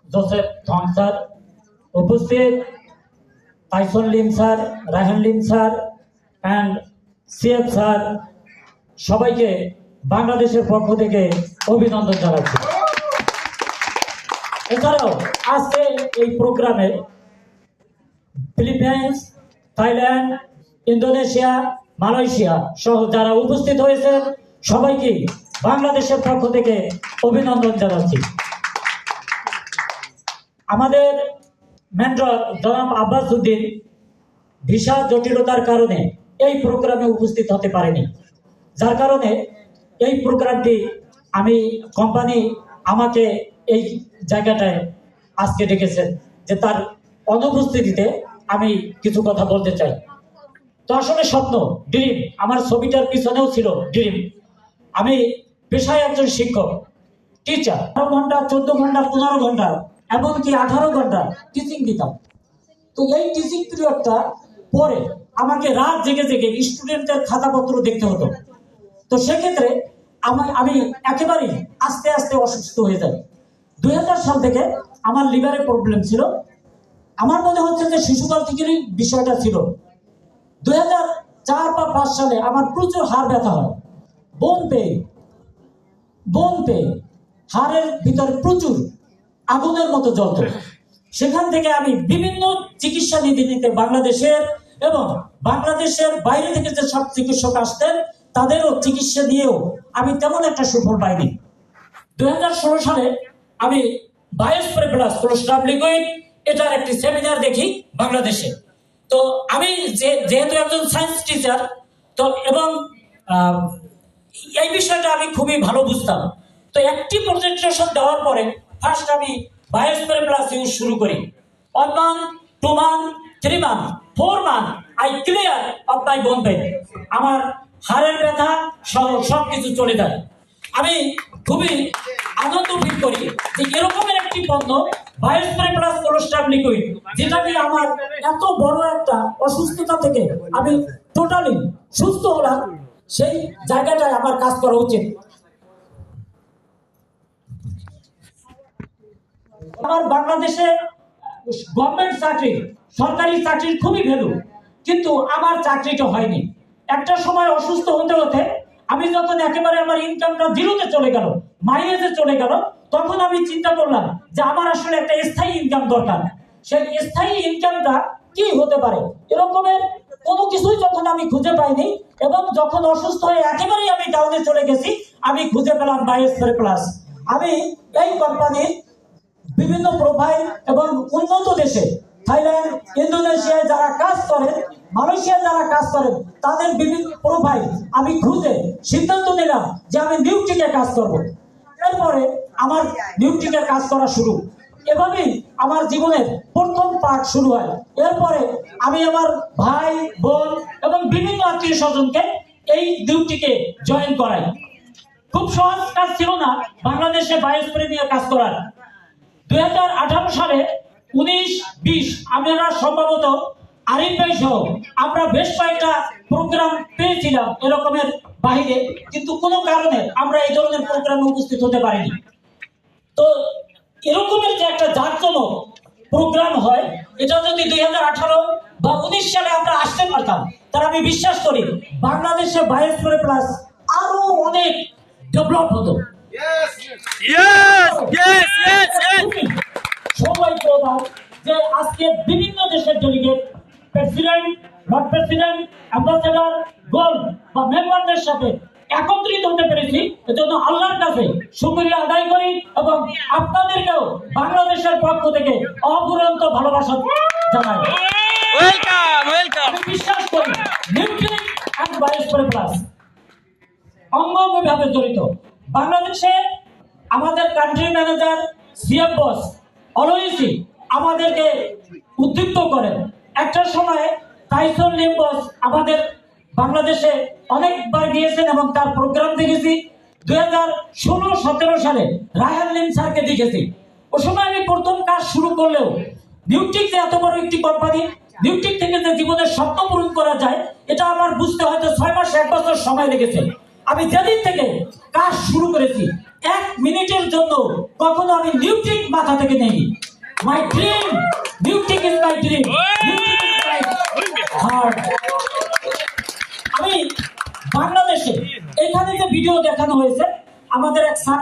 Joseph Thong sir, उपस्थित Tyson Lim sir, Raihan Lim sir and CF sir সবাইকে বাংলাদেশের পক্ষ থেকে অভিনন্দন জানাচ্ছি। এছাড়াও আজকে এই প্রোগ্রামে ফিলিপাইন্স, থাইল্যান্ড, ইন্দোনেশিয়া, মালয়েশিয়া সহ যারা উপস্থিত হয়েছে সবাইকে বাংলাদেশের পক্ষ থেকে অভিনন্দন জানাচ্ছি। আমাদের মেন্টর জনাব আব্বাস উদ্দিন ভিসা জটিলতার কারণে এই প্রোগ্রামে উপস্থিত হতে পারেনি, যার কারণে এই প্রোগ্রামটি আমি কোম্পানি আমাকে এই জায়গাটায় আজকে ডেকেছেন যে তার অনুপস্থিতিতে আমি কিছু কথা বলতে চাই। তো আসলে স্বপ্ন, ড্রিম, আমার ছবিটার পিছনেও ছিল ড্রিম। আমি পেশায় একজন শিক্ষক, টিচার। 12 ঘন্টা, 14 ঘন্টা, 15 ঘন্টা, এমনকি 18 ঘন্টা টিচিং দিতাম। তো এই টিচিং পিরিয়ডটা পরে আমাকে রাত জেগে জেগে স্টুডেন্টদের খাতাপত্র দেখতে হতো। তো সেক্ষেত্রে আমি একেবারেই আস্তে আস্তে অসুস্থ হয়ে যাই। 2000 সাল থেকে আমার লিভারের প্রবলেম ছিল। আমার মনে হচ্ছে যে শিশুকাল থেকেই বিষয়টা ছিল। 2004 বা 5 সালে আমার প্রচুর হাড় ব্যথা হয়, বোন পেয়ে হাড়ের ভিতরে প্রচুর আগুনের মতো জ্বলত। সেখান থেকে আমি বিভিন্ন চিকিৎসা নিতে বাংলাদেশের এবং বাংলাদেশের বাইরে থেকে যে সব চিকিৎসক আসতেন তাদেরও চিকিৎসা নিয়েও আমি তেমন একটা সুফল পাইনি। 2016 সালে আমি বায়োস্প্রে প্লাস কোলেস্ট্রাম লিকুইড এটার একটি সেমিনার দেখি বাংলাদেশে। তো আমি যেহেতু একজন সায়েন্স টিচার, তো এবং এই বিষয়টা আমি খুবই ভালো বুঝতাম। তো একটি প্রেজেন্টেশন দেওয়ার পরে ফার্স্ট আমি বায়োস্প্রে প্লাস ইউজ শুরু করি। 1 month, 2 month, 3 month, 4 month I clear of my বোন পেইন। আমার হাড়ের ব্যথা সবকিছু চলে যায়। আমি খুবই আনন্দ ফিল করি যে এরকমের একটি পণ্য বায়োস্প্রে প্লাস কোলেস্ট্রাম লিকুইড, যেটাকে আমার এত বড় একটা অসুস্থতা থেকে আমি টোটালি সুস্থ হলাম, সেই জায়গাটায় আমার কাজ করা উচিত। আমার বাংলাদেশে গভর্নমেন্ট চাকরি, সরকারি চাকরির খুবই ভ্যালু, কিন্তু আমার চাকরিটা হয়নি। একটা সময় অসুস্থ হতে হতে আমি যখন একেবারে আমার ইনকামটা জিরোতে চলে গেল, মাইনাসে চলে গেল, তখন আমি চিন্তা করলাম যে আমার আসলে একটা স্থায়ী ইনকাম দরকার। সেই স্থায়ী ইনকামটা কি হতে পারে, এরকমের কোনো কিছুই যখন আমি খুঁজে পাইনি এবং যখন অসুস্থ হয়ে একেবারেই আমি ডাউনে চলে গেছি, আমি খুঁজে পেলাম বায়োস্প্রে প্লাস। আমি এই কোম্পানির বিভিন্ন প্রোফাইল এবং উন্নত দেশে থাইল্যান্ড, ইন্দোনেশিয়ায় যারা কাজ করেন, মালয়েশিয়ায় যারা কাজ করেন, তাদের বিভিন্ন প্রোফাইল আমি খুঁজে সিদ্ধান্ত নিলাম যে আমি নিউট্রিকে কাজ করব। এরপরে আমার নিউট্রিকের কাজ করা শুরু। এভাবেই আমার জীবনের প্রথম পার্ট শুরু হয়। এরপরে আমি আমার ভাই, বোন এবং বিভিন্ন আত্মীয় স্বজনকে এই ডিউটিকে জয়েন করাই। খুব সহজ কাজ ছিল না বাংলাদেশে বায়োস্প্রে নিয়ে কাজ করার। 2018 সালে 19-20 আমরা সম্ভবত আরিফ ভাই সহ আমরা বেশ কয়েকটা প্রোগ্রাম পেয়েছিলাম এরকমের বাইরে, কিন্তু কোনো কারণে আমরা এই ধরনের প্রোগ্রামে উপস্থিত হতে পারিনি। তো এরকমের যে একটা জাঁকজমক প্রোগ্রাম হয়, এটা যদি 2018 বা 19 সালে আমরা আসতে পারতাম, তাহলে আমি বিশ্বাস করি বাংলাদেশে বায়োস্প্রে প্লাস আরো অনেক ডেভেলপ হতো। সবাইকে যে আজকে বিভিন্ন দেশের delegate, president, not president, ambassador, gold বা মেম্বারদের সাথে একত্রিত হতে পেরেছি, এজন্য আল্লাহর কাছে শুকরিয়া আদায় করি এবং আপনাদেরকেও বাংলাদেশের পক্ষ থেকে অফুরন্ত ভালোবাসা জানাই। আমি বিশ্বাস করি নিউট্রিক এন্ড বায়োস্প্রে প্লাস অঙ্গভাবে জড়িত। বাংলাদেশে আমাদের কান্ট্রি ম্যানেজার, সিএফ বস অলওয়েজই আমাদেরকে উদ্দীপ্ত করেন। একটা সময়ে টাইসন লিম বস আমাদের বাংলাদেশে অনেকবার গিয়েছেন এবং তার প্রোগ্রাম দেখেছি। 2016-17 সালে রায়হান লিম স্যারকে দেখেছি। ও সময় আমি প্রথম কাজ শুরু করলেও নিউট্রিক যে এত বড় একটি কোম্পানি, নিউট্রিক থেকে যে জীবনের স্বপ্ন পূরণ করা যায়, এটা আমার বুঝতে হয়তো 6 মাস 1 বছর সময় লেগেছে। আমি যেদিন থেকে কাজ শুরু করেছি এক মিনিটের জন্য কখনো আমি নিউট্রিক মাথা থেকে নেই। My dream, Nutric is my dream, Nutric is my heart. আমি বাংলাদেশে এখানে যে ভিডিও দেখানো হয়েছে, আমাদের এক স্যার